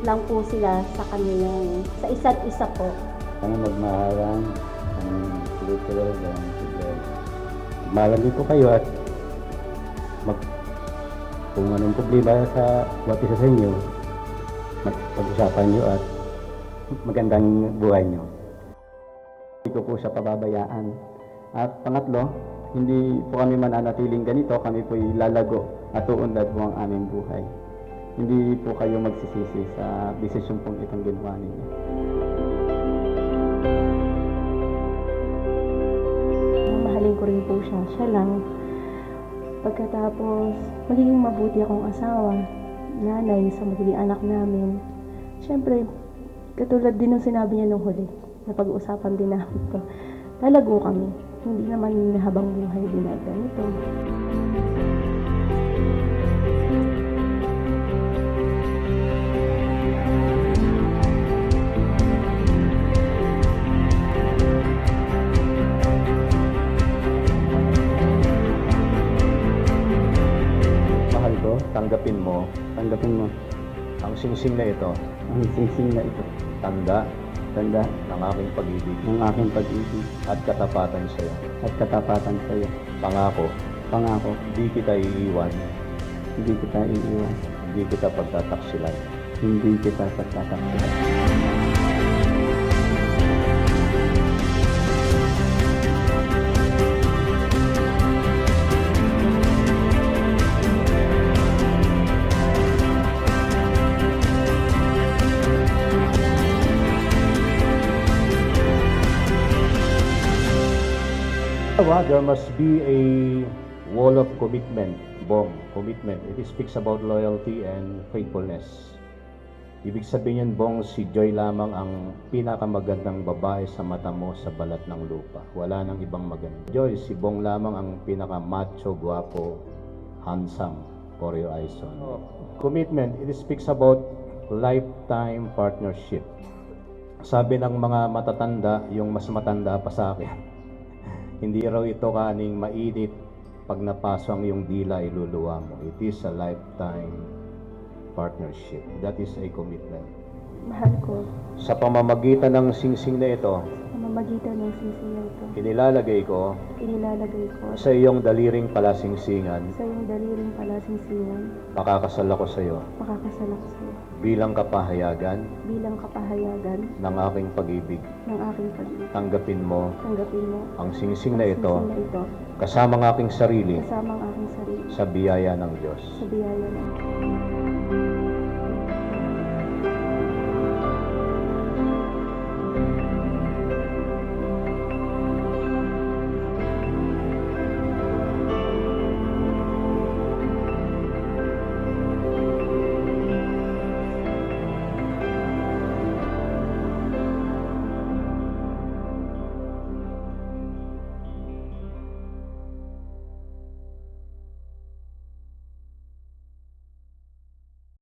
lang po sila sa kanilang, sa isa't isa po. Sana magmahalan ang spiritual and physical. Malagi po kayo at kung anong problema sa bawat isa sa inyo, pag-usapan nyo at magandang buhay nyo. Hindi ko po siya pababayaan. At pangatlo, hindi po kami mananatiling ganito, kami po lalago at uunlad po ang aming buhay. Hindi po kayo magsisisi sa desisyon pong itong ginawa ninyo. Mahalin ko rin po siya. Siya lang. Pagkatapos, magiging mabuti akong asawa, nanay sa magiging anak namin. Siyempre, katulad din ng sinabi niya nung huli, na pag-uusapan din namin ito. Lalago kami. Hindi naman habang buhay din na ganito. Mahal ko, tanggapin mo Ang ang singsing na ito, singsing na ito, tanda tanda ng aking pag-ibig ng aking pag-ibig at katapatan sa iyo. at katapatan sa iyo. Pangako, Hindi kita iiwan, hindi kita iiwan, hindi kita pagtataksilan. hindi kita pagtataksilan. There must be a wall of commitment, Bong, commitment. It speaks about loyalty and faithfulness. Ibig sabihin yan, Bong, si Joy lamang ang pinakamagandang babae sa mata mo sa balat ng lupa. Wala nang ibang maganda. Joy, si Bong lamang ang pinaka-macho, guwapo, handsome for your eyes on. Commitment, it speaks about lifetime partnership. Sabi ng mga matatanda, yung mas matanda pa sa akin, hindi raw ito kaning mainit pag napaso ang iyong dila, iluluwa mo. It is a lifetime partnership. That is a commitment. Mahal ko. Sa pamamagitan ng singsing na ito, Sa mamagitan ng singsing na ito, inilalagay ko inilalagay ko sa iyong daliring palasingsingan, sa iyong daliring palasingsingan, makakasal ako sa iyo makakasal ako sa iyo bilang kapahayagan bilang kapahayagan ng aking pag-ibig. ng aking pag-ibig. Tanggapin mo Tanggapin mo ang singsing na ito singsing na ito kasama ng aking sarili kasama ang aking sarili sa biyaya ng Diyos. sa biyaya ng